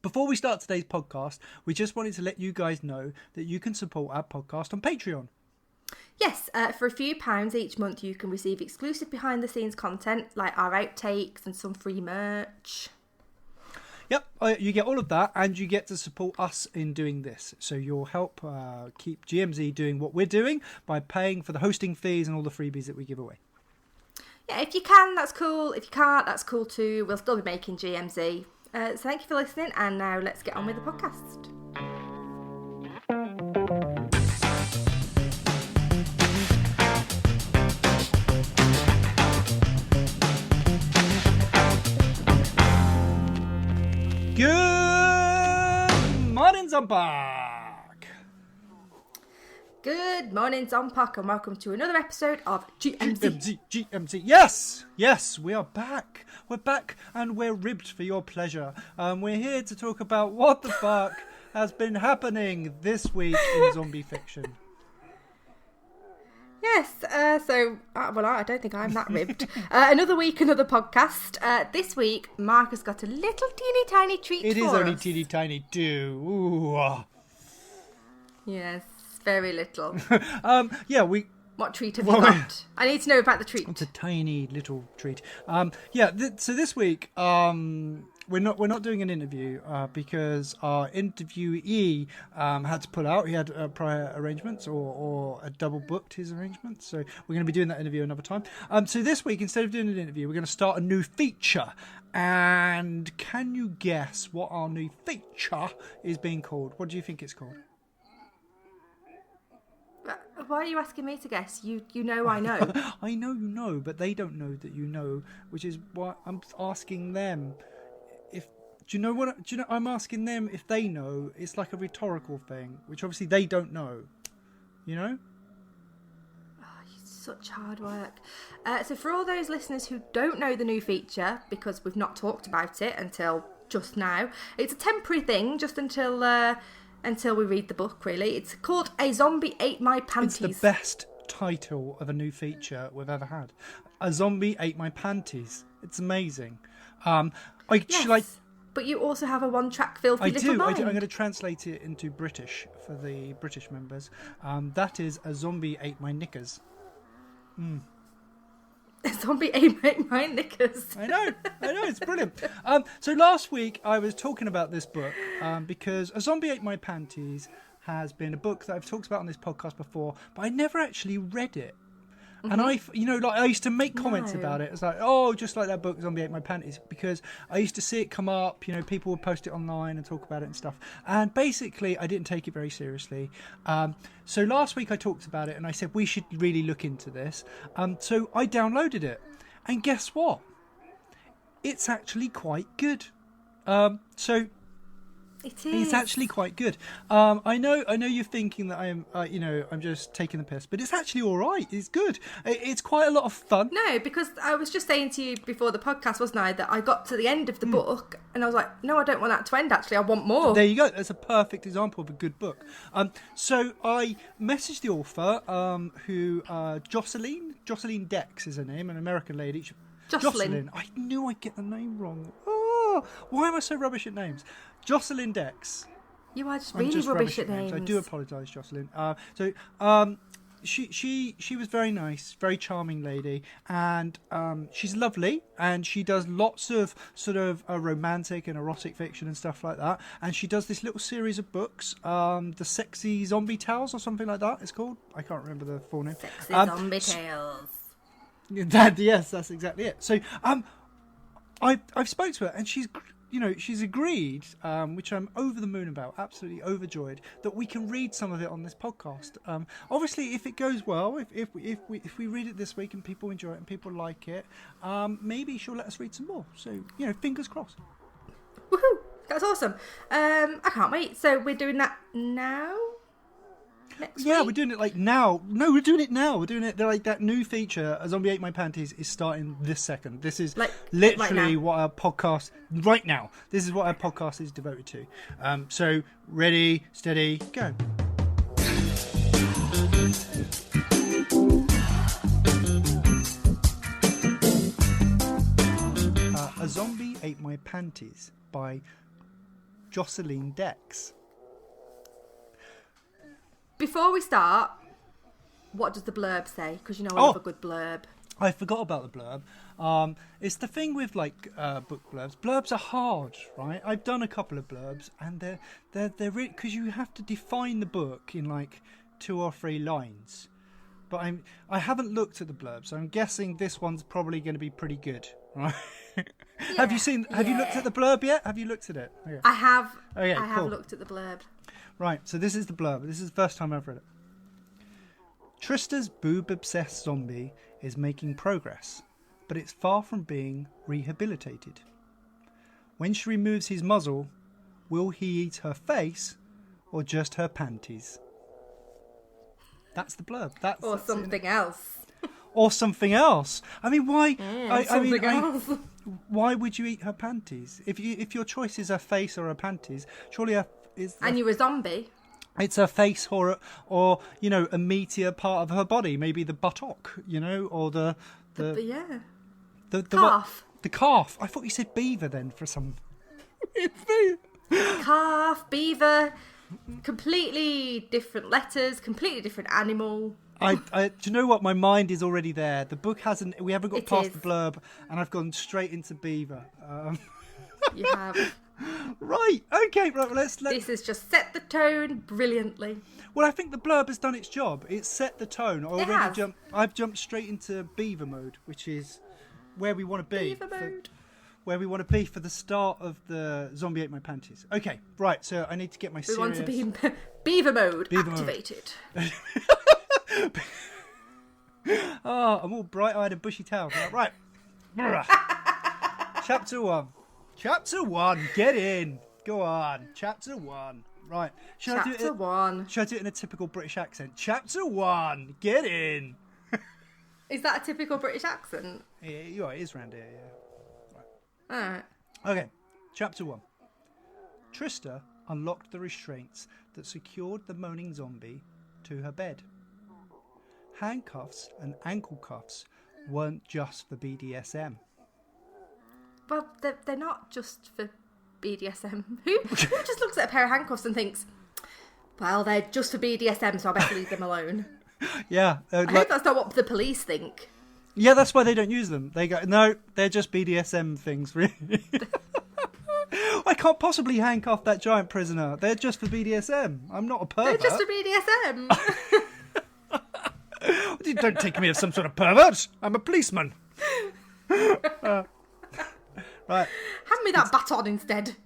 Before we start today's podcast, we just wanted to let you guys know that you can support our podcast on Patreon. Yes, for a few pounds each month you can receive exclusive behind the scenes content like our outtakes and some free merch. Yep, you get all of that and you get to support us in doing this. So you'll help keep GMZ doing what we're doing by paying for the hosting fees and all the freebies that we give away. Yeah, if you can, that's cool. If you can't, that's cool too. We'll still be making GMZ. So thank you for listening, and now let's get on with the podcast. Good morning, Zompak! Good morning, Zompak, and welcome to another episode of GMZ. GMZ. Yes, we are back. We're back and we're ribbed for your pleasure. We're here to talk about what the fuck has been happening this week in zombie fiction. Yes, I don't think I'm that ribbed. Another week, another podcast. This week, Mark has got a little teeny tiny treat for us. It is only teeny tiny too. Ooh. Yes, very little. What treat have you got? I need to know about the treat. It's a tiny little treat. So this week, we're not doing an interview because our interviewee had to pull out. He had prior arrangements or double booked his arrangements. So we're going to be doing that interview another time. So this week, instead of doing an interview, we're going to start a new feature. And can you guess what our new feature is being called? What do you think it's called? Why are you asking me to guess? You know I know. I know you know, but they don't know that you know, which is why I'm asking them. I'm asking them if they know. It's like a rhetorical thing, which obviously they don't know. You know? Oh, such hard work. So for all those listeners who don't know the new feature, because we've not talked about it until just now, it's a temporary thing just until we read the book, really. It's called A Zombie Ate My Panties. It's the best title of a new feature we've ever had. A Zombie Ate My Panties. It's amazing. But you also have a one-track filthy little mind. I do. I'm going to translate it into British for the British members. That is A Zombie Ate My Knickers. A zombie ate my knickers. I know, it's brilliant. So last week I was talking about this book because A Zombie Ate My Panties has been a book that I've talked about on this podcast before, but I never actually read it. Mm-hmm. And I used to make comments about it. It's like, oh, just like that book, Zombie Ate My Panties, because I used to see it come up. People would post it online and talk about it and stuff. And basically, I didn't take it very seriously. So last week I talked about it and I said we should really look into this. So I downloaded it, and guess what? It's actually quite good. It is. It's actually quite good. I know you're thinking that I'm just taking the piss, but it's actually all right. It's good. It's quite a lot of fun. No, because I was just saying to you before the podcast, wasn't I, that I got to the end of the book and I was like, no, I don't want that to end. Actually, I want more. There you go. That's a perfect example of a good book. So I messaged the author, who Jocelyn Dex is her name, an American lady. Jocelyn. I knew I'd get the name wrong. Oh, why am I so rubbish at names? Jocelyn Dex. You are just really rubbish at names. I do apologise, Jocelyn. She was very nice, very charming lady, and she's lovely, and she does lots of sort of romantic and erotic fiction and stuff like that. And she does this little series of books, the Sexy Zombie Tales or something like that. It's called. I can't remember the full name. Sexy Zombie Tales. Yes, that's exactly it. So I've spoke to her, and she's agreed, which I'm over the moon about, absolutely overjoyed, that we can read some of it on this podcast. Obviously, if it goes well, if we read it this week and people enjoy it and people like it, maybe she'll let us read some more. So, fingers crossed. Woohoo! That's awesome. I can't wait. So we're doing that now? Next week? We're doing it like now. No, we're doing it now. We're doing it like that new feature, A Zombie Ate My Panties, is starting this second. This is literally what our podcast right now. This is what our podcast is devoted to. So ready, steady, go. A Zombie Ate My Panties by Jocelyn Dex. Before we start, what does the blurb say? Because I love a good blurb. I forgot about the blurb. It's the thing with book blurbs. Blurbs are hard, right? I've done a couple of blurbs, and they're really, because you have to define the book in 2 or 3 lines. But I haven't looked at the blurb, so I'm guessing this one's probably going to be pretty good, right? Yeah, Have you looked at the blurb yet? Have you looked at it? Okay. I have. Okay, I have cool. looked at the blurb. Right, so this is the blurb. This is the first time I've read it. Trista's boob-obsessed zombie is making progress, but it's far from being rehabilitated. When she removes his muzzle, will he eat her face or just her panties? That's the blurb. Or something else. Or something else. I mean, why? Else. Why would you eat her panties? If your choice is her face or her panties, surely and you're a zombie. It's her face or a meatier part of her body, maybe the buttock, or the calf. The calf. I thought you said beaver then for some. Calf, beaver, completely different letters, completely different animal. Do you know what? My mind is already there. The book hasn't. We haven't got past the blurb, and I've gone straight into beaver. You have. Right. Okay. Right. Let's. This has just set the tone brilliantly. Well, I think the blurb has done its job. It's set the tone. I've jumped straight into beaver mode, which is where we want to be. Beaver mode. Where we want to be for the start of the Zombie Ate My Panties. Okay. Right. So I need to get my serious. We want to be in beaver mode activated. Oh, I'm all bright-eyed and bushy-tailed. Right. Chapter 1. Chapter 1. Get in. Go on. Chapter 1. Right. Should I do it in a typical British accent? Chapter 1. Get in. Is that a typical British accent? Yeah, it is round here, yeah. Right. Alright. Okay. Chapter 1. Trista unlocked the restraints that secured the moaning zombie to her bed. Handcuffs and ankle cuffs weren't just for BDSM. Well, they're not just for BDSM. Who just looks at a pair of handcuffs and thinks, well, they're just for BDSM, so I better leave them alone. Yeah. I hope that's not what the police think. Yeah, that's why they don't use them. They go, no, they're just BDSM things, really. I can't possibly handcuff that giant prisoner. They're just for BDSM. I'm not a pervert. They're just for BDSM. Don't take me as some sort of pervert. I'm a policeman. Right. Hand me that baton instead.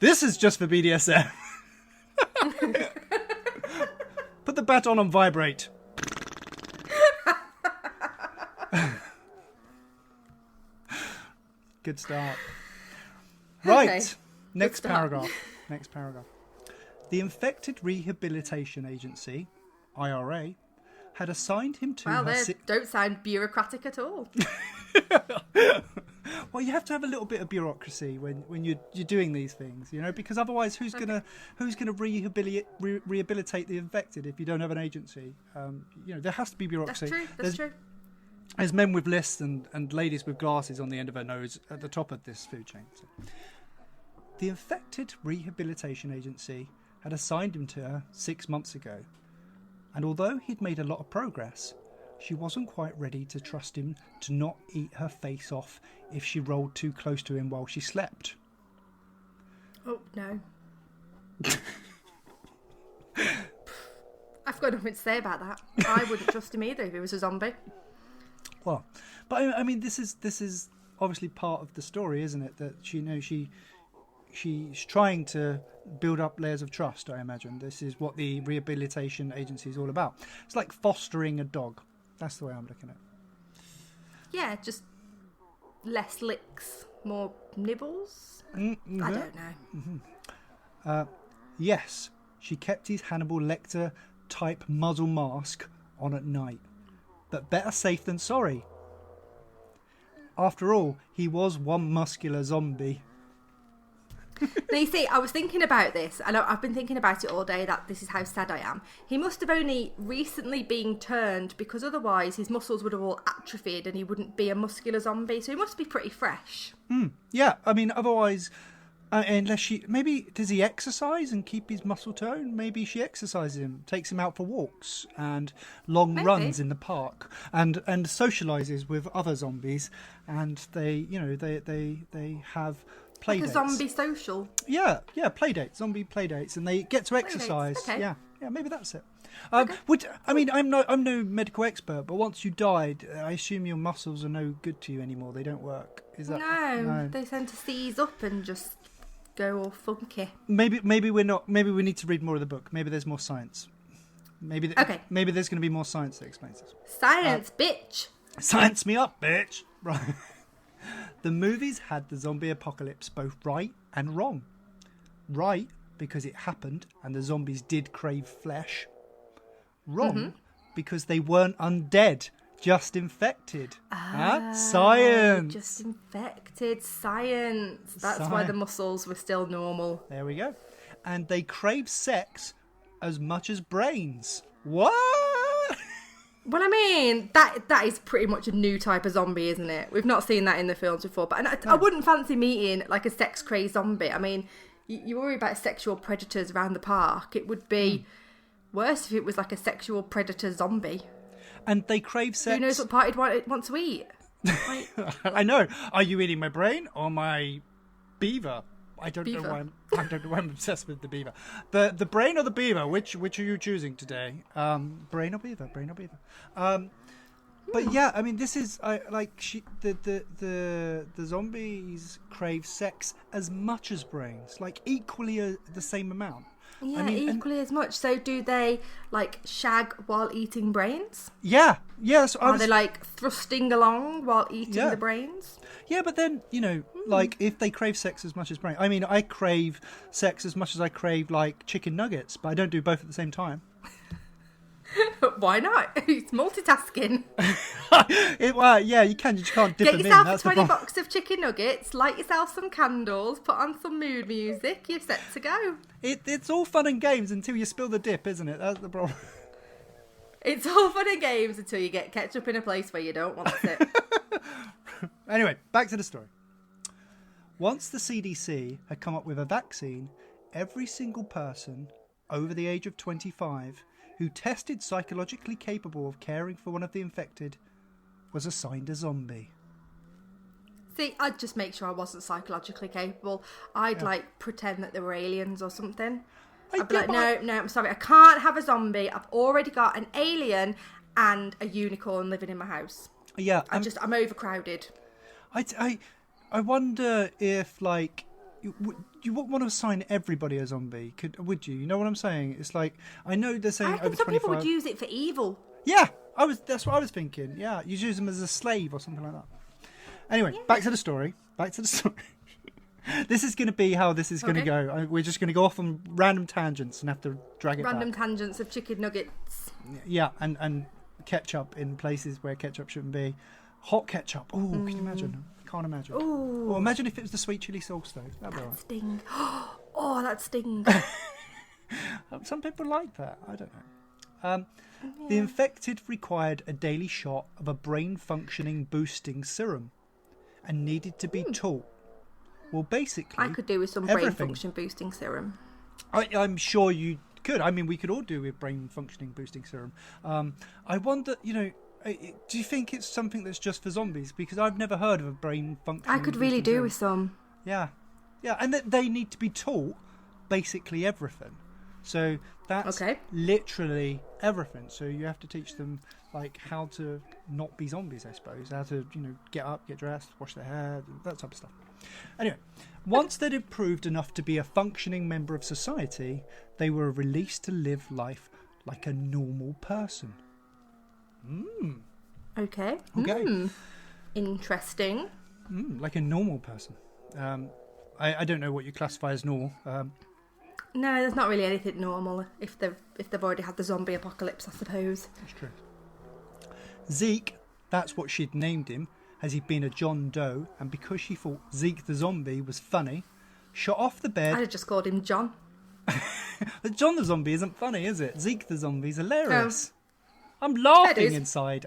This is just for BDSM. Put the baton on vibrate. Good start. Right. Okay. Next paragraph. The Infected Rehabilitation Agency, IRA, had assigned him to Well, they don't sound bureaucratic at all. Well, you have to have a little bit of bureaucracy when you're doing these things, because otherwise, who's gonna rehabilitate the infected if you don't have an agency? There has to be bureaucracy. That's true. There's men with lists and ladies with glasses on the end of her nose at the top of this food chain. So. The Infected Rehabilitation Agency had assigned him to her 6 months ago, and although he'd made a lot of progress, she wasn't quite ready to trust him to not eat her face off if she rolled too close to him while she slept. Oh, no. I've got nothing to say about that. I wouldn't trust him either if he was a zombie. Well, but I mean, this is obviously part of the story, isn't it? That she's trying to build up layers of trust, I imagine. This is what the rehabilitation agency is all about. It's like fostering a dog. That's the way I'm looking at it. Yeah, just less licks, more nibbles? Mm-hmm. I don't know. Mm-hmm. Yes, she kept his Hannibal Lecter type muzzle mask on at night. But better safe than sorry. After all, he was one muscular zombie. Now, you see, I was thinking about this, and I've been thinking about it all day, that this is how sad I am. He must have only recently been turned, because otherwise his muscles would have all atrophied and he wouldn't be a muscular zombie, so he must be pretty fresh. Yeah, I mean, otherwise, Maybe does he exercise and keep his muscle tone? Maybe she exercises him, takes him out for walks and long runs in the park, and socializes with other zombies, and they have play dates. A zombie social. Yeah, play dates, zombie play dates, and they get to exercise. Okay. Yeah, maybe that's it. I'm no medical expert, but once you died, I assume your muscles are no good to you anymore. They don't work. Is that no? They tend to seize up and just go all funky. Maybe we're not. Maybe we need to read more of the book. Maybe there's more science. Maybe there's going to be more science that explains this. Science, bitch. Science me up, bitch. Right. The movies had the zombie apocalypse both right and wrong. Right because it happened and the zombies did crave flesh. Wrong because they weren't undead. Just infected. Science. Just infected. Science. That's why the muscles were still normal. There we go. And they crave sex as much as brains. What? Well, I mean, that is pretty much a new type of zombie, isn't it? We've not seen that in the films before. But I wouldn't fancy meeting like a sex-crazed zombie. I mean, you worry about sexual predators around the park. It would be worse if it was like a sexual predator zombie. And they crave sex. Who knows what part he'd want to eat? Like... I know. Are you eating my brain or my beaver? I don't know why I'm obsessed with the beaver. The brain or the beaver? Which are you choosing today? Brain or beaver? Brain or beaver? But yeah, I mean, this is the zombies crave sex as much as brains, like equally the same amount. Yeah, I mean, equally as much. So do they like shag while eating brains? Yeah. So Are they like thrusting along while eating the brains? Yeah, but then, like if they crave sex as much as brain. I mean, I crave sex as much as I crave like chicken nuggets, but I don't do both at the same time. Why not? It's multitasking. Yeah, you can. You just can't dip them in. Get yourself That's a 20 box of chicken nuggets, light yourself some candles, put on some mood music, you're set to go. It's all fun and games until you spill the dip, isn't it? That's the problem. It's all fun and games until you get ketchup in a place where you don't want it. Anyway, back to the story. Once the CDC had come up with a vaccine, every single person over the age of 25 who tested psychologically capable of caring for one of the infected was assigned a zombie. See, I'd just make sure I wasn't psychologically capable. I'd like pretend that there were aliens or something. I'd be like, no, I'm sorry, I can't have a zombie. I've already got an alien and a unicorn living in my house. Yeah, I'm overcrowded. I wonder if like you wouldn't want to assign everybody a zombie, would you? You know what I'm saying? It's like I know they're saying over 25. Some people would use it for evil. Yeah, that's what I was thinking. Yeah, you use them as a slave or something like that. Anyway, back to the story. This is going to be how this is going to go. We're just going to go off on random tangents and have to drag it Random back. tangents of chicken nuggets. Yeah, and ketchup in places where ketchup shouldn't be. Hot ketchup. Oh, can you imagine? Can't imagine. Ooh. Or imagine if it was the sweet chili sauce though. That'd be right. Sting. Oh, that stings. Some people like that. I don't know. The infected required a daily shot of a brain functioning boosting serum and needed to be taught. Well, basically, I could do with some brain function boosting serum. I'm sure you could. I mean, we could all do with brain functioning boosting serum. I wonder, do you think it's something that's just for zombies? Because I've never heard of a brain functioning. I could really do with some. Yeah, and they need to be taught basically everything. So that's literally everything. So you have to teach them like how to not be zombies, I suppose. How to, get up, get dressed, wash their hair, that type of stuff. Anyway, once they'd improved enough to be a functioning member of society, they were released to live life like a normal person. Okay. Interesting. Like a normal person. I don't know what you classify as normal. No, there's not really anything normal if they've already had the zombie apocalypse, I suppose. That's true. Zeke, that's what she'd named him, as he'd been a John Doe, and because she thought Zeke the zombie was funny, shot off the bed. I'd have just called him John. John the zombie isn't funny, is it? Zeke the zombie's hilarious. I'm laughing inside.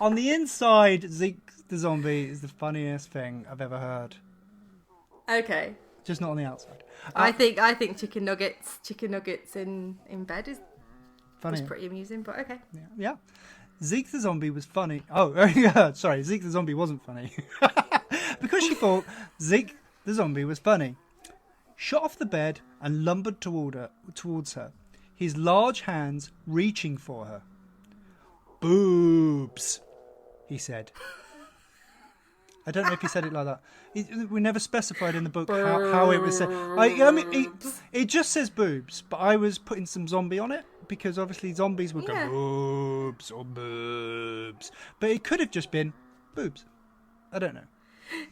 On the inside, Zeke the zombie is the funniest thing I've ever heard. Okay. Just not on the outside. I think chicken nuggets in bed was Funny. pretty amusing, but okay. Yeah. Zeke the zombie was funny. Oh, yeah, sorry, Zeke the zombie wasn't funny. Because she thought Zeke the zombie was funny. Shot off the bed and lumbered towards her, his large hands reaching for her. Boobs, he said. I don't know if he said it like that. We never specified in the book how it was said. I mean, it just says boobs, but I was putting some zombie on it because obviously zombies would go boobs or boobs. But it could have just been boobs. I don't know.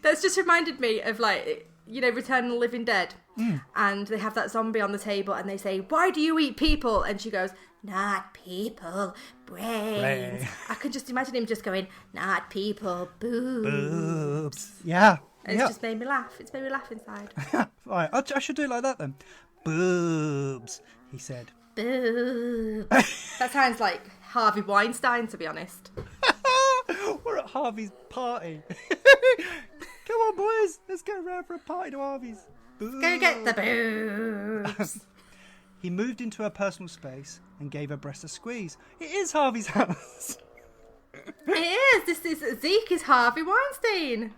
That's just reminded me of, like, you know, Return of the Living Dead. And they have that zombie on the table and they say, "Why do you eat people?" And she goes, "Not people, brains." I can just imagine him just going, "Not people, boobs." Boobs. Yeah. And it's just made me laugh. It's made me laugh inside. Right, I should do it like that then. Boobs, he said. Boobs. That sounds like Harvey Weinstein, to be honest. We're at Harvey's party. Come on, boys. Let's go round for a party to Harvey's. Boobs. Go get the boobs. He moved into her personal space and gave her breast a squeeze. It is Harvey's house. It is. This is Zeke is Harvey Weinstein.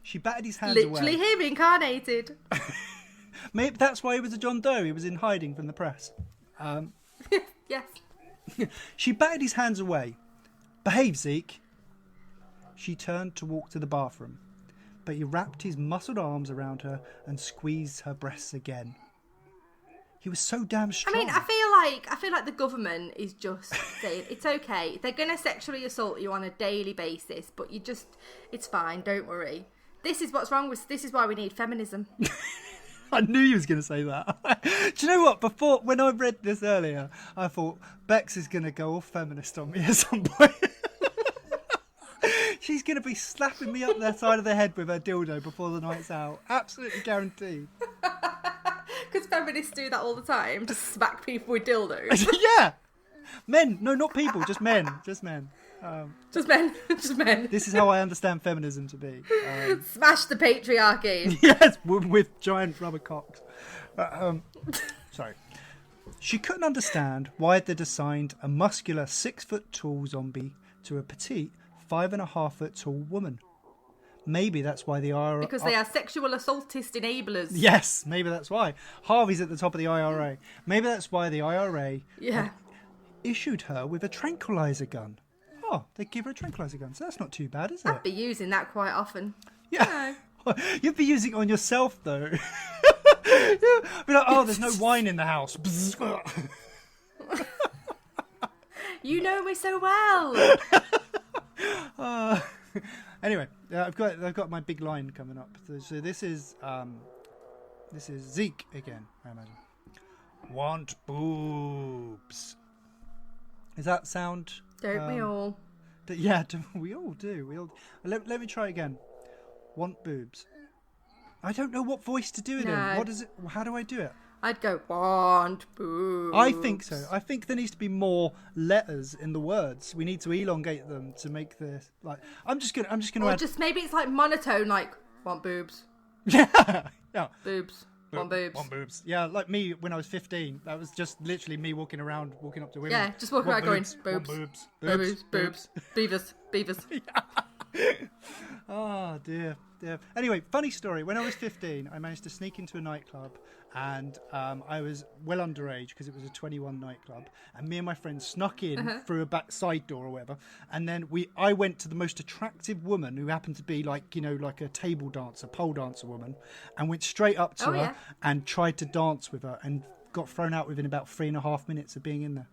She batted his hands Literally away. him incarnated. Maybe that's why he was a John Doe. He was in hiding from the press. Yes. She batted his hands away. Behave, Zeke. She turned to walk to the bathroom, but he wrapped his muscled arms around her and squeezed her breasts again. He was so damn strong. I mean, I feel like the government is just saying it's okay. They're going to sexually assault you on a daily basis, but it's fine. Don't worry. This is what's wrong with. This is why we need feminism. I knew you was going to say that. Do you know what? When I read this earlier, I thought Bex is going to go all feminist on me at some point. She's going to be slapping me up the side of the head with her dildo before the night's out. Absolutely guaranteed. Because feminists do that all the time, just smack people with dildos. Yeah. Men. No, not people. Just men. Just men. Just men. Just men. This is how I understand feminism to be. Smash the patriarchy. Yes, with giant rubber cocks. Sorry. She couldn't understand why they'd assigned a muscular 6-foot-tall zombie to a petite 5.5-foot-tall woman. Maybe that's why the IRA... Because they are sexual assaultist enablers. Yes, maybe that's why. Harvey's at the top of the IRA. Maybe that's why the IRA issued her with a tranquilizer gun. Oh, they give her a tranquilizer gun. So that's not too bad, is it? I'd be using that quite often. Yeah. You'd be using it on yourself, though. Be like, oh, there's no wine in the house. You know me so well. Anyway, I've got my big line coming up. So this is Zeke again, I imagine. Want boobs. Does that sound? Don't we all? Yeah, we all do. Let me try again. Want boobs. I don't know what voice to do it in. What is it? How do I do it? I'd go want boobs. I think so. I think there needs to be more letters in the words. We need to elongate them to make this like. I'm just gonna. Or add... just maybe it's like monotone, like want boobs. Yeah. Boobs. Want boobs. Want boobs. Yeah, like me when I was 15. That was just literally me walking up to women. Yeah, just walking around going boobs. Boobs. Boobs. Beavers. Oh dear. Anyway, funny story. When I was 15, I managed to sneak into a nightclub, and I was well underage because it was a 21 nightclub. And me and my friends snuck in through a back side door or whatever. And then I went to the most attractive woman who happened to be like a table dancer, pole dancer woman, and went straight up to her and tried to dance with her and got thrown out within about 3.5 minutes of being in there.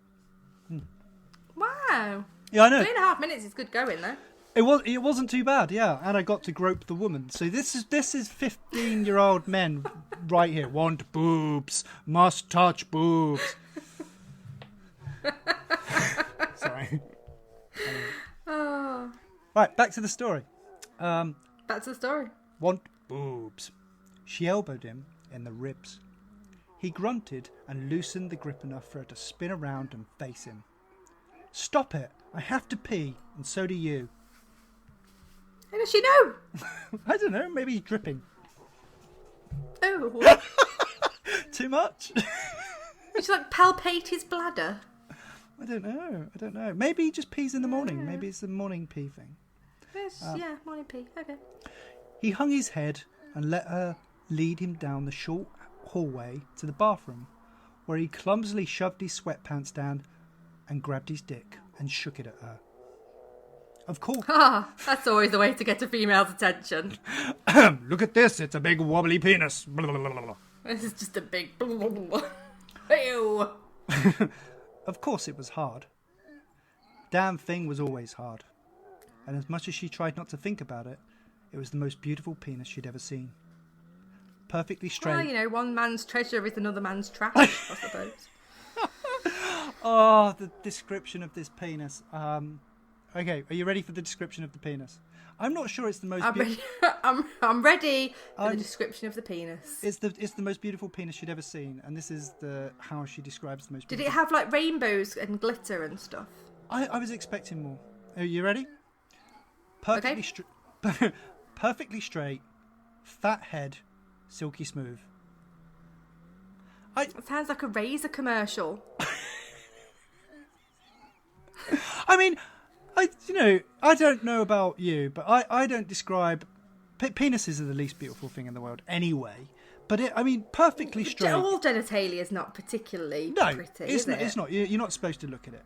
Wow. Yeah, I know. 3.5 minutes is good going though. It wasn't too bad, yeah, and I got to grope the woman. So this is 15-year-old men right here. Want boobs, must touch boobs. Sorry. Oh. Right, back to the story. Back to the story. Want boobs. She elbowed him in the ribs. He grunted and loosened the grip enough for her to spin around and face him. Stop it! I have to pee, and so do you. How does she know? I don't know. Maybe he's dripping. Oh. Too much? Did you like palpate his bladder? I don't know. Maybe he just pees in the morning. Maybe it's the morning pee thing. Yeah, morning pee. Okay. He hung his head and let her lead him down the short hallway to the bathroom, where he clumsily shoved his sweatpants down and grabbed his dick and shook it at her. Of course. That's always the way to get a female's attention. Look at this. It's a big wobbly penis. This is just a big... Ew. Of course it was hard. Damn thing was always hard. And as much as she tried not to think about it, it was the most beautiful penis she'd ever seen. Perfectly straight. Well, one man's treasure is another man's trash, I suppose. Oh, the description of this penis. Okay, are you ready for the description of the penis? I'm not sure it's the most... I'm ready for the description of the penis. It's the most beautiful penis you'd ever seen, and this is how she describes the most beautiful... Did it have like rainbows and glitter and stuff? I was expecting more. Are you ready? Perfectly straight, fat head, silky smooth. It sounds like a razor commercial. I mean, I don't know about you, but I don't describe... Penises are the least beautiful thing in the world anyway. But perfectly straight... All genitalia is not particularly pretty, it's not. You're not supposed to look at it.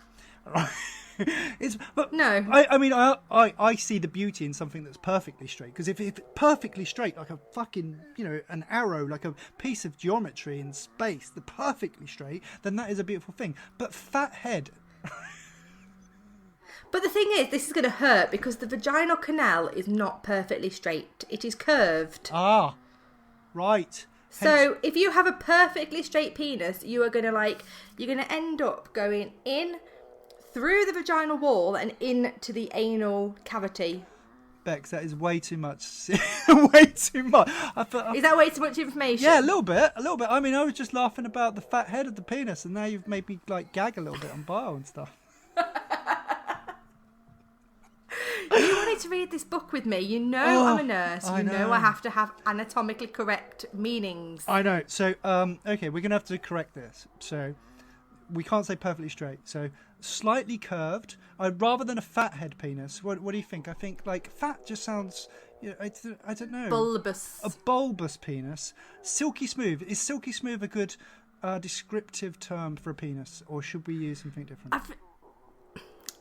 No. I see the beauty in something that's perfectly straight. Because if it's perfectly straight, like a fucking, an arrow, like a piece of geometry in space, the perfectly straight, then that is a beautiful thing. But fat head... But the thing is, this is going to hurt because the vaginal canal is not perfectly straight. It is curved. Ah, right. So if you have a perfectly straight penis, you're going to end up going in through the vaginal wall and into the anal cavity. Bex, that is way too much. Way too much. Is that way too much information? Yeah, a little bit. I mean, I was just laughing about the fat head of the penis, and now you've made me gag a little bit on bio and stuff. You wanted to read this book with me. I'm a nurse. I have to have anatomically correct meanings. I know. So, okay, we're going to have to correct this. So, we can't say perfectly straight. So, slightly curved. Rather than a fat head penis. What do you think? I think, fat just sounds... I don't know. Bulbous. A bulbous penis. Silky smooth. Is silky smooth a good descriptive term for a penis? Or should we use something different?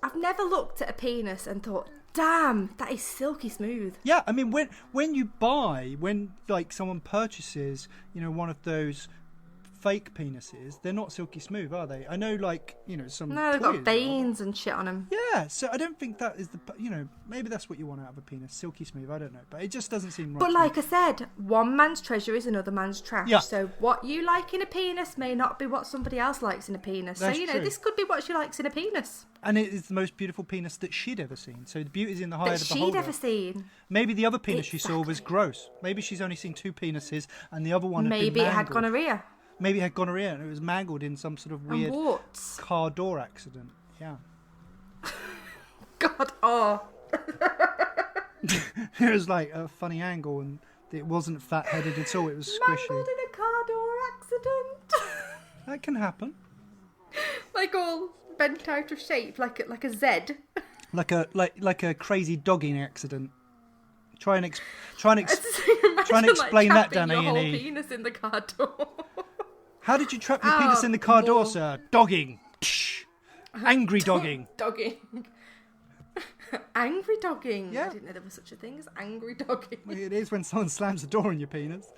I've never looked at a penis and thought, damn, that is silky smooth. Yeah, I mean, when someone purchases, one of those fake penises, they're not silky smooth, are they? I know, some... No, they've got veins and shit on them. Yeah, so I don't think that is maybe that's what you want out of a penis, silky smooth, I don't know. But it just doesn't seem right. But like I said, one man's treasure is another man's trash. Yeah. So what you like in a penis may not be what somebody else likes in a penis. That's so, true. This could be what she likes in a penis. And it is the most beautiful penis that she'd ever seen. So the beauty's in the eye of the beholder. She'd ever seen. Maybe the other penis she saw was gross. Maybe she's only seen two penises and the other one had been mangled. Maybe it had gonorrhea. Maybe it had gonorrhea and it was mangled in some sort of weird car door accident. Yeah. God, oh. It was like a funny angle and it wasn't fat-headed at all. It was squishy. Mangled in a car door accident. That can happen. All bent out of shape, like a Z. Like a crazy dogging accident. Try and explain that, Danny. Your whole penis in the car door. How did you trap your penis in the car door, sir? Dogging. Angry dogging. Dogging. Angry dogging. Yeah. I didn't know there was such a thing as angry dogging. Well, it is when someone slams the door on your penis.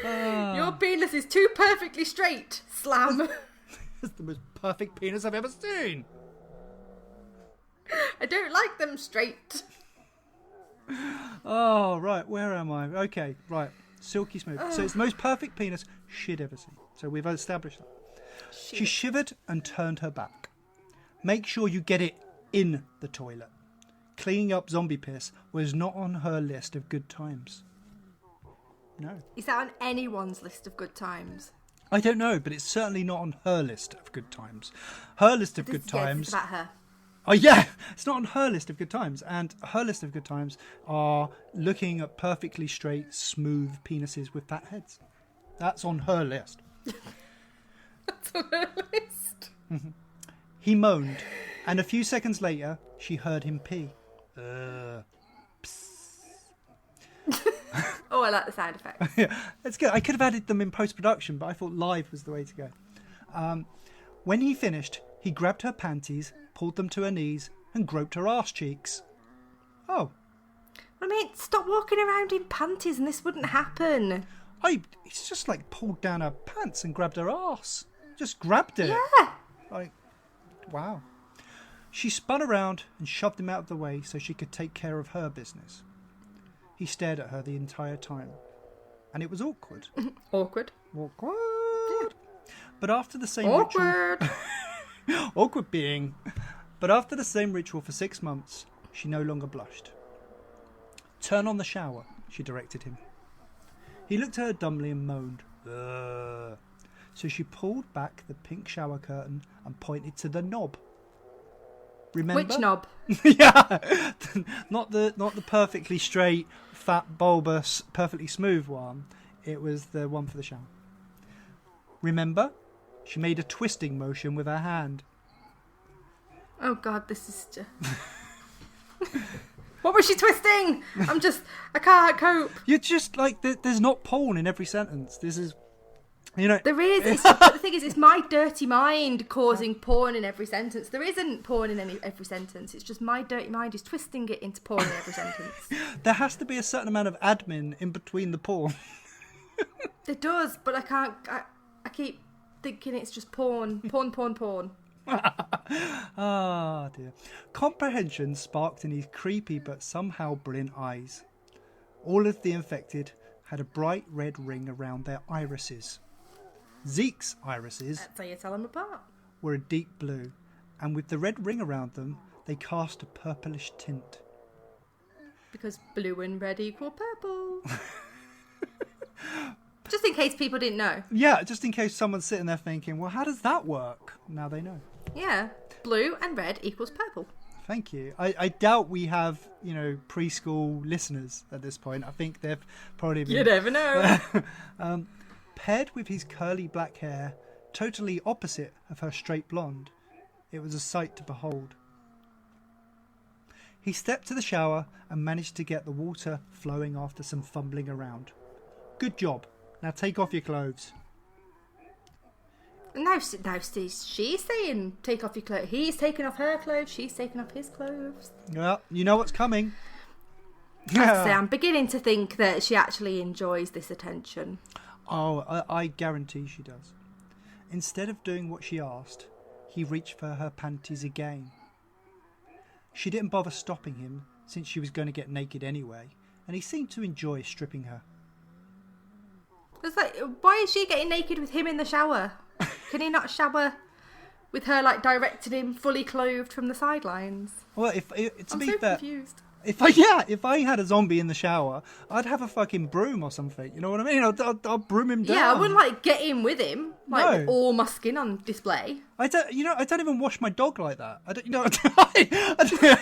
Your penis is too perfectly straight. Slam. That's the most perfect penis I've ever seen. I don't like them straight. Oh, right. Where am I? Okay, right. Silky smooth. So it's the most perfect penis she'd ever seen. So we've established that. She shivered and turned her back. Make sure you get it in the toilet. Cleaning up zombie piss was not on her list of good times. No. Is that on anyone's list of good times? I don't know, but it's certainly not on her list of good times. Her list of good times... It's about her. Oh, yeah. It's not on her list of good times. And her list of good times are looking at perfectly straight, smooth penises with fat heads. That's on her list. That's on her list. He moaned, and a few seconds later, she heard him pee. Oh, I like the sound effects. Yeah, it's good. I could have added them in post-production, but I thought live was the way to go. When he finished, he grabbed her panties, pulled them to her knees, and groped her arse cheeks. Oh. I mean, stop walking around in panties and this wouldn't happen. He's just like pulled down her pants and grabbed her arse. Just grabbed it. Yeah. Like, wow. She spun around and shoved him out of the way so she could take care of her business. He stared at her the entire time. And it was awkward. Awkward. Awkward. But after the same Awkward. ritual... Awkward being. But after the same ritual for 6 months, she no longer blushed. Turn on the shower, she directed him. He looked at her dumbly and moaned. Ugh. So she pulled back the pink shower curtain and pointed to the knob. Remember? Which knob? Yeah, not the perfectly straight, fat, bulbous, perfectly smooth one. It was the one for the shower. Remember? She made a twisting motion with her hand. Oh God, this is just... What was she twisting? I can't cope. You're just like, there's not porn in every sentence. This is, you know... There is. But the thing is, it's my dirty mind causing porn in every sentence. There isn't porn in every sentence. It's just my dirty mind is twisting it into porn in every sentence. There has to be a certain amount of admin in between the porn. It does, but I can't... I keep thinking it's just porn. Porn. Ah, dear. Comprehension sparked in his creepy but somehow brilliant eyes. All of the infected had a bright red ring around their irises. Zeke's irises That's how you tell them apart. were a deep blue, and with the red ring around them, they cast a purplish tint. Because blue and red equal purple. Just in case people didn't know. Yeah, just in case someone's sitting there thinking, well, how does that work? Now they know. Yeah, blue and red equals purple. Thank you. I doubt we have, preschool listeners at this point. I think they've probably been... You never know. Paired with his curly black hair, totally opposite of her straight blonde, it was a sight to behold. He stepped to the shower and managed to get the water flowing after some fumbling around. Good job. Now take off your clothes. Now she's saying, take off your clothes. He's taking off her clothes. She's taking off his clothes. Well, you know what's coming. I have to say, I'm beginning to think that she actually enjoys this attention. Oh, I guarantee she does. Instead of doing what she asked, he reached for her panties again. She didn't bother stopping him, since she was going to get naked anyway, and he seemed to enjoy stripping her. It's like, why is she getting naked with him in the shower? Can he not shower with her, directed him fully clothed from the sidelines? Well, I'm so confused. If I had a zombie in the shower, I'd have a fucking broom or something. You know what I mean? I'll broom him down. Yeah, I wouldn't get in with him, No. with all my skin on display. I don't even wash my dog like that. I don't.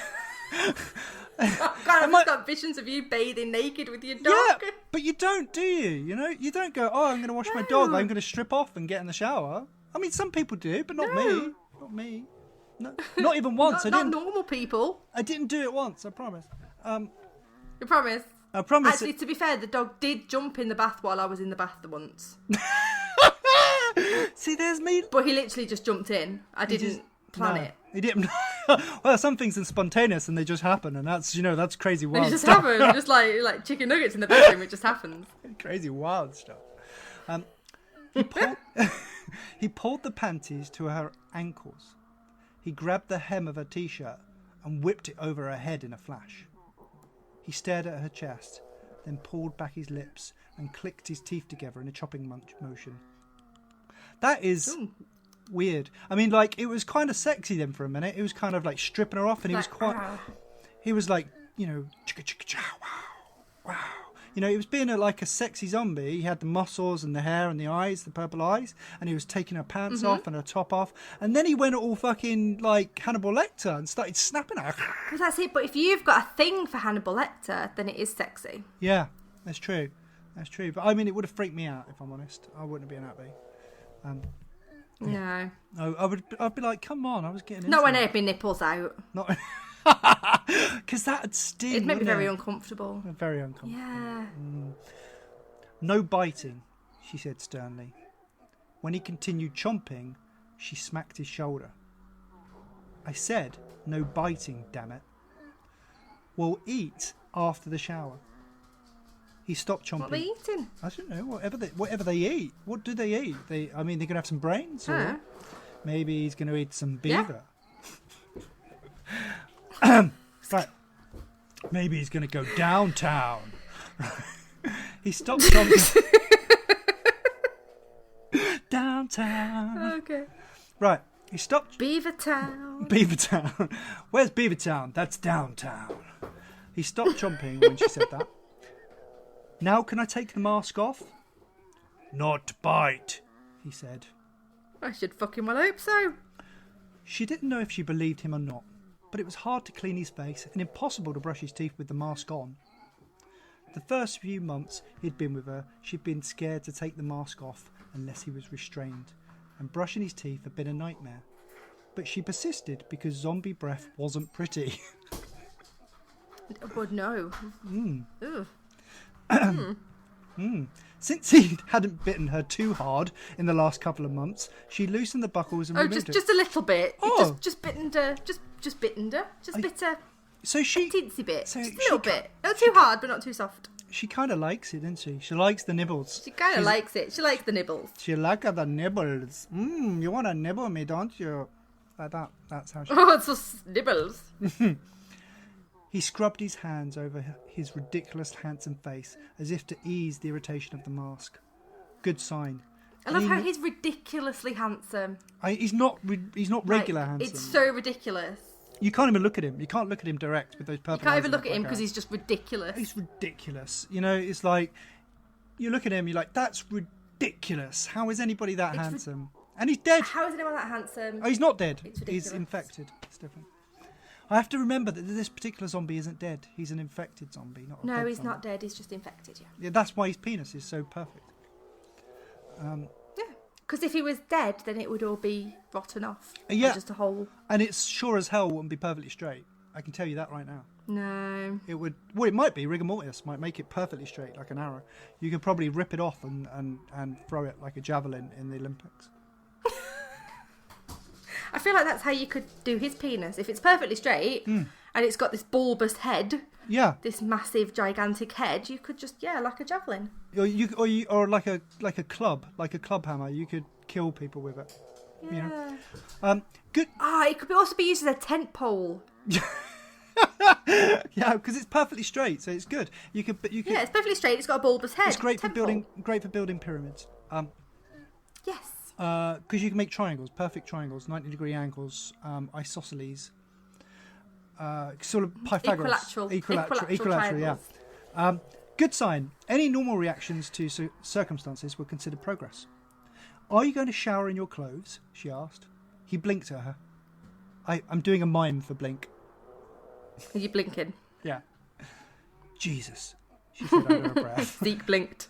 Oh God, I've just got visions of you bathing naked with your dog. Yeah, but you don't, do you? You don't go, oh, I'm going to wash my dog. I'm going to strip off and get in the shower. I mean, some people do, but not me. Not me. No, not even once. Not normal people. I didn't do it once. I promise. You promise? I promise. Actually, to be fair, the dog did jump in the bath while I was in the bath once. See, there's me. But he literally just jumped in. I didn't plan it. He didn't. Well, some things are spontaneous and they just happen, and that's that's crazy wild. It just stuff. happens, just like chicken nuggets in the bedroom. It just happens. Crazy wild stuff. He pulled the panties to her ankles. He grabbed the hem of her t-shirt and whipped it over her head in a flash. He stared at her chest, then pulled back his lips and clicked his teeth together in a chopping motion. That is weird. I mean, it was kind of sexy then for a minute. It was kind of stripping her off, and he was quite... He was chicka chicka chow, wow, wow. You know, he was being like a sexy zombie. He had the muscles and the hair and the eyes, the purple eyes, and he was taking her pants off and her top off. And then he went all fucking like Hannibal Lecter and started snapping at her. Well, that's it. But if you've got a thing for Hannibal Lecter, then it is sexy. Yeah, that's true. That's true. But I mean, it would have freaked me out, if I'm honest. I wouldn't have been happy. No. I'd be like, come on, I was getting into Not when I it. had my nipples out. Not because that'd sting. It'd make me wouldn't very it? uncomfortable. Very uncomfortable. Yeah. No biting, she said sternly. When he continued chomping, she smacked his shoulder. I said, no biting, damn it. We'll eat after the shower. He stopped chomping. What are they eating? I don't know. Whatever they eat. What do they eat? They're gonna have some brains, or maybe he's gonna eat some beaver. Right. Maybe he's gonna go downtown. He stopped chomping. Downtown. Okay. Right. He stopped. Beavertown. Beavertown. Where's Beavertown? That's downtown. He stopped chomping when she said that. Now can I take the mask off? Not bite, he said. I should fucking well hope so. She didn't know if she believed him or not, but it was hard to clean his face and impossible to brush his teeth with the mask on. The first few months he'd been with her, she'd been scared to take the mask off unless he was restrained, and brushing his teeth had been a nightmare. But she persisted because zombie breath wasn't pretty. But no. Ugh. Since he hadn't bitten her too hard in the last couple of months, she loosened the buckles and removed it. Just a little bit. Oh. Just bitten her. Just bitten her. Just bit her. So she, A teensy bit. so just a she little bit. Not too hard, but not too soft. she kind of likes it, doesn't she? She likes the nibbles. She kind of likes it. She likes the nibbles. She likes the nibbles. You want to nibble me, don't you? Like that. That's how she... Oh, it's just nibbles. He scrubbed his hands over his ridiculous handsome face as if to ease the irritation of the mask. Good sign. I love how he's ridiculously handsome. He's not regular Like, handsome. It's so ridiculous. You can't even look at him. You can't look at him direct with those purple eyes. You can't even and look that at him black because hair. he's just ridiculous. He's ridiculous. You know, it's like you look at him, you're like, that's ridiculous. How is anybody that handsome? And he's dead. How is anyone that handsome? Oh, he's not dead. It's ridiculous. He's infected. It's different. I have to remember that this particular zombie isn't dead. He's an infected zombie, not a No, dead he's zombie. not dead. He's just infected, yeah. Yeah, that's why his penis is so perfect. Yeah. Because if he was dead, then it would all be rotten off. Yeah. Or just a whole... And it's sure as hell wouldn't be perfectly straight. I can tell you that right now. No. It would. Well, it might be. Rigor mortis might make it perfectly straight, like an arrow. You could probably rip it off and throw it like a javelin in the Olympics. I feel like that's how you could do his penis. If it's perfectly straight and it's got this bulbous head, Yeah. this massive, gigantic head, you could just, like a javelin. Or like a club hammer. You could kill people with it. Yeah. You know? Good. It could also be used as a tent pole. Yeah, because it's perfectly straight, so it's good. You could. Yeah, it's perfectly straight. It's got a bulbous head. It's great for Tent building. pole. Great for building pyramids. Yes. Because you can make triangles, perfect triangles, 90-degree angles, isosceles, sort of Pythagoras. Equilateral Yeah. Good sign. Any normal reactions to circumstances were considered progress. Are you going to shower in your clothes? She asked. He blinked at her. I'm doing a mime for blink. Are you blinking? Yeah. Jesus, she said under her breath. Zeke blinked.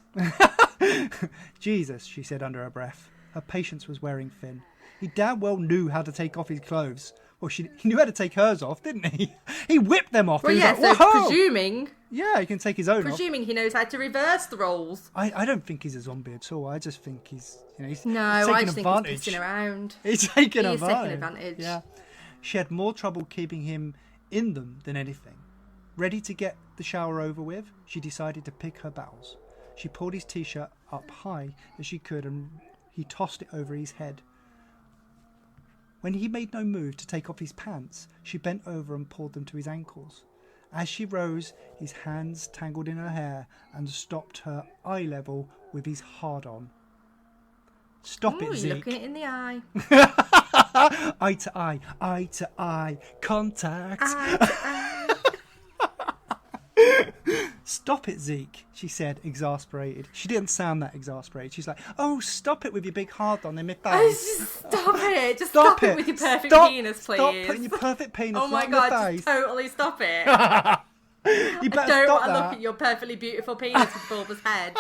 Jesus, she said under her breath. Her patience was wearing thin. He damn well knew how to take off his clothes. Well, he knew how to take hers off, didn't he? He whipped them off. Well, He was yeah, like, so whoa! presuming Yeah, he can take his own off. Presuming he knows how to reverse the roles. I don't think he's a zombie at all. I just think he's No, he's I taking just think advantage. he's pissing around. He's taking He is taking advantage. advantage. Yeah. She had more trouble keeping him in them than anything. Ready to get the shower over with, she decided to pick her battles. She pulled his t-shirt up high as she could and he tossed it over his head. When he made no move to take off his pants, she bent over and pulled them to his ankles. As she rose, his hands tangled in her hair and stopped her eye level with his hard-on. Stop it, You're Zeke. looking it in the eye. Eye to eye, contact. Eye to eye. stop it, Zeke, she said, exasperated. She didn't sound that exasperated. She's like, oh, stop it with your big hard-on in my face. Stop it. Just stop it with your perfect penis, please. Stop putting your perfect penis oh my right God, in my face. just totally stop it. You better I don't stop want to that. look at your perfectly beautiful penis with bulbous head.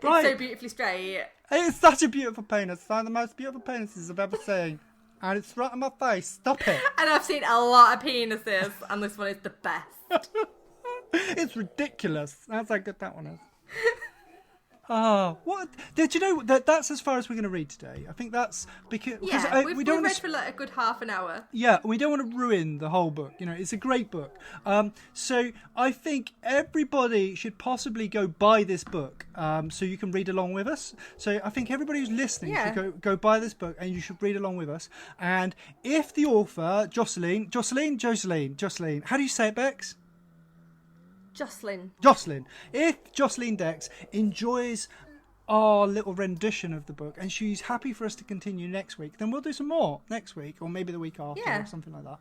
Right. It's so beautifully straight. It's such a beautiful penis. It's one of the most beautiful penises I've ever seen. And it's right in my face. Stop it. And I've seen a lot of penises, and this one is the best. It's ridiculous. That's how good that one is. Oh, what? Did you know that's as far as we're going to read today? I think that's because we've read for like a good half an hour. Yeah, we don't want to ruin the whole book. You know, it's a great book. So I think everybody should possibly go buy this book, so you can read along with us. So I think everybody who's listening should go buy this book, and you should read along with us. And if the author Jocelyn, how do you say it, Bex? Jocelyn. If Jocelyn Dex enjoys our little rendition of the book and she's happy for us to continue next week, then we'll do some more next week or maybe the week after or something like that.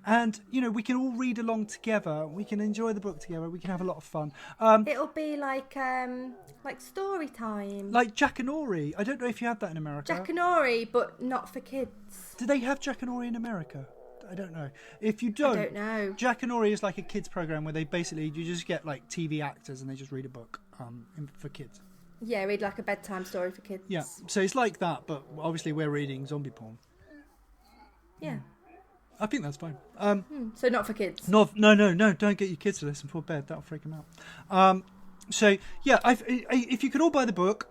And, you know, we can all read along together. We can enjoy the book together. We can have a lot of fun. It'll be like story time. Like Jack and Ori. I don't know if you have that in America. Jack and Ori, but not for kids. Do they have Jack and Ori in America? I don't know. If you don't, I don't know. Jack and Ori is like a kids program where you just get like TV actors and they just read a book for kids. Yeah, read like a bedtime story for kids. Yeah, so it's like that, but obviously we're reading zombie porn. Yeah. I think that's fine. So not for kids. No, don't get your kids to listen before bed. That'll freak them out. So yeah, if you could all buy the book.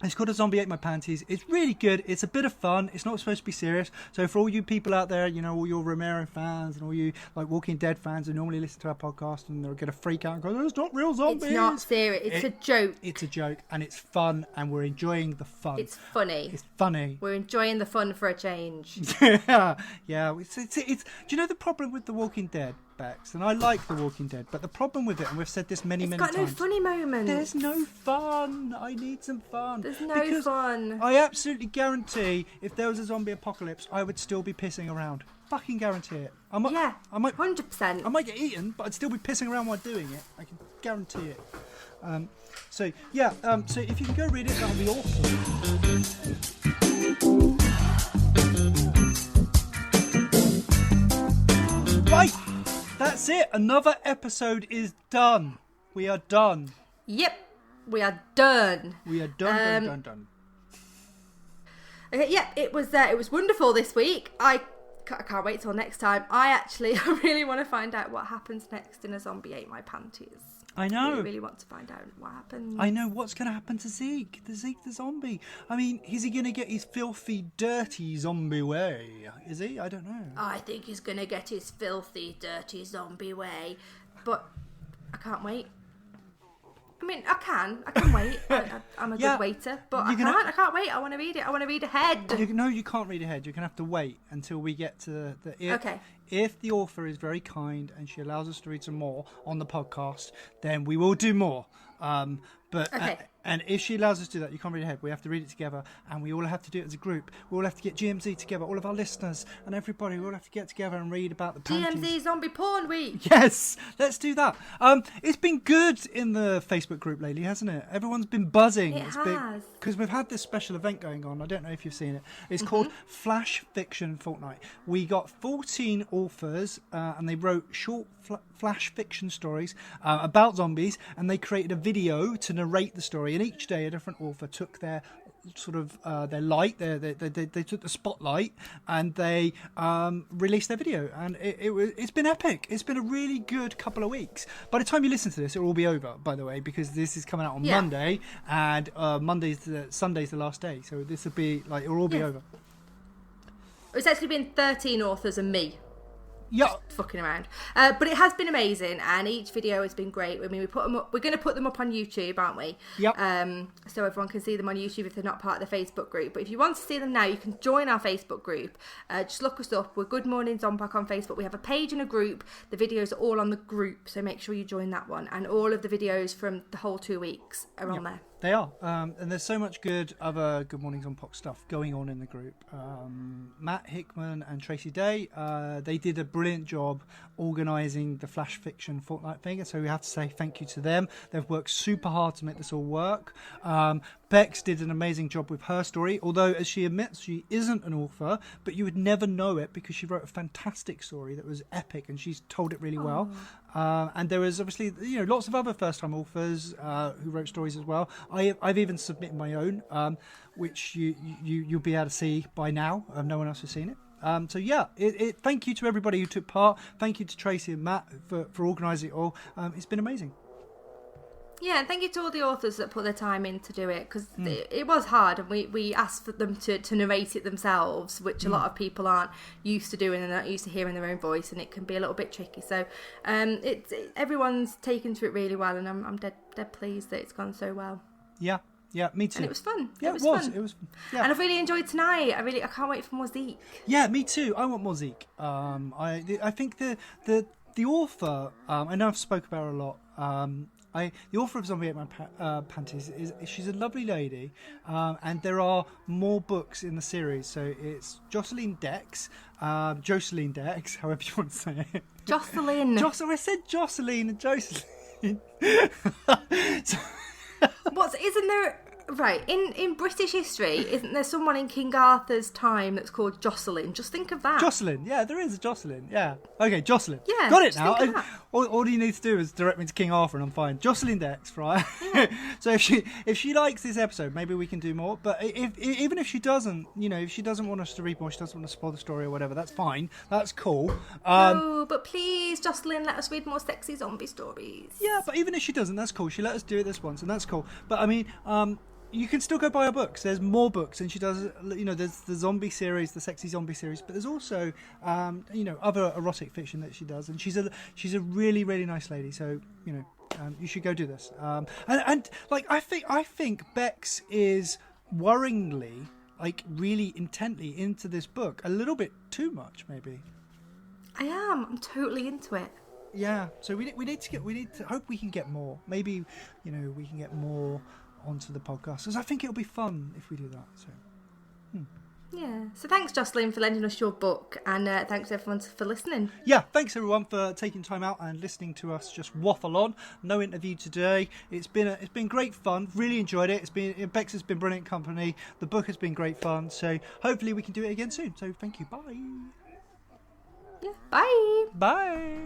It's called A Zombie Ate My Panties. It's really good. It's a bit of fun. It's not supposed to be serious. So for all you people out there, you know, all your Romero fans and all you like Walking Dead fans who normally listen to our podcast and they'll get a freak out and go, "It's not real zombies." It's not serious. It's a joke. It's a joke and it's fun and we're enjoying the fun. It's funny. It's funny. We're enjoying the fun for a change. yeah. It's do you know the problem with The Walking Dead, Bex? And I like The Walking Dead, but the problem with it, and we've said this many times. It's got no funny moments. There's no fun. I need some fun. There's no fun. I absolutely guarantee if there was a zombie apocalypse, I would still be pissing around. Fucking guarantee it. I might 100%. I might get eaten, but I'd still be pissing around while doing it. I can guarantee it. So if you can go read it, that would be awesome. Right, that's it. Another episode is done. We are done. Yep, we are done. We are done. Okay, yeah, it was wonderful this week. I can't wait till next time. I really want to find out what happens next in A Zombie Ate My Panties. I know. I really want to find out what happens. I know what's going to happen to Zeke the zombie. I mean, is he going to get his filthy, dirty zombie way? Is he? I don't know. I think he's going to get his filthy, dirty zombie way. But I can't wait. I mean, I can wait. I'm a good waiter, but I can't wait. I want to read it. I want to read ahead. You can't read ahead. You're going to have to wait until we get to okay. If the author is very kind and she allows us to read some more on the podcast, then we will do more. And if she allows us to do that, you can't read ahead. We have to read it together, and we all have to do it as a group. We all have to get GMZ together, all of our listeners and everybody. We all have to get together and read about the Panties. GMZ Zombie Porn Week. Yes, let's do that. It's been good in the Facebook group lately, hasn't it? Everyone's been buzzing. It has. Because we've had this special event going on. I don't know if you've seen it. It's called Flash Fiction Fortnight. We got 14 authors, and they wrote short flash fiction stories about zombies, and they created a video to narrate the story. And each day, a different author took their sort of their light, they took the spotlight, and they released their video. And it's been epic. It's been a really good couple of weeks. By the time you listen to this, it will all be over, by the way, because this is coming out on Monday, and Sunday's the last day. So this will be like, it will all be over. It's actually been 13 authors and me. Yeah, just fucking around, but it has been amazing, and each video has been great. I mean, we put them up. We're going to put them up on YouTube, aren't we? Yep. So everyone can see them on YouTube if they're not part of the Facebook group. But if you want to see them now, you can join our Facebook group. Just look us up. We're Good Morning Zompak on Facebook. We have a page and a group. The videos are all on the group, so make sure you join that one. And all of the videos from the whole 2 weeks are on there. They are, and there's so much good other Good Mornings on Pox stuff going on in the group. Matt Hickman and Tracy Day, they did a brilliant job organising the Flash Fiction Fortnight thing, and so we have to say thank you to them. They've worked super hard to make this all work. Bex did an amazing job with her story, although, as she admits, she isn't an author, but you would never know it because she wrote a fantastic story that was epic, and she's told it really well. And there was obviously, lots of other first-time authors who wrote stories as well. I've even submitted my own, which you'll be able to see by now. No one else has seen it. So yeah, thank you to everybody who took part. Thank you to Tracy and Matt for organising it all. It's been amazing. Yeah, and thank you to all the authors that put their time in to do it, because it was hard, and we asked for them to narrate it themselves, which a lot of people aren't used to doing and not used to hearing their own voice, and it can be a little bit tricky. So everyone's taken to it really well, and I'm dead pleased that it's gone so well. Yeah, me too. And it was fun. Yeah, it was. It was. Yeah. And I've really enjoyed tonight. I can't wait for more Zeke. Yeah, me too. I want more Zeke. I think the author. I know I've spoke about her a lot. The author of Zombie Ate My Panties she's a lovely lady, and there are more books in the series. So it's Jocelyn Dex, however you want to say it. Jocelyn. I said Jocelyn and Jocelyn. Isn't there... Right, in British history, isn't there someone in King Arthur's time that's called Jocelyn? Just think of that. Jocelyn, yeah, there is a Jocelyn, yeah. Okay, Jocelyn. Yeah, got it now. All you need to do is direct me to King Arthur and I'm fine. Jocelyn Dex, right? Yeah. So if she likes this episode, maybe we can do more. But even if she doesn't, if she doesn't want us to read more, she doesn't want to spoil the story or whatever, that's fine. That's cool. No, but please, Jocelyn, let us read more sexy zombie stories. Yeah, but even if she doesn't, that's cool. She let us do it this once, and that's cool. But I mean, you can still go buy her books. There's more books, and she does. There's the zombie series, the sexy zombie series, but there's also, other erotic fiction that she does, and she's a really really nice lady. So you should go do this. I think Bex is worryingly, really intently into this book, a little bit too much, maybe. I'm totally into it. Yeah. So we need to hope we can get more. Maybe we can get more onto the podcast, because I think it'll be fun if we do that. So yeah, so thanks Jocelyn for lending us your book, and thanks everyone for listening. Yeah, thanks everyone for taking time out and listening to us just waffle on. No interview today. It's been great fun, really enjoyed it. Bex has been brilliant company, the book has been great fun, so hopefully we can do it again soon. So thank you. Bye. Yeah, bye. Bye.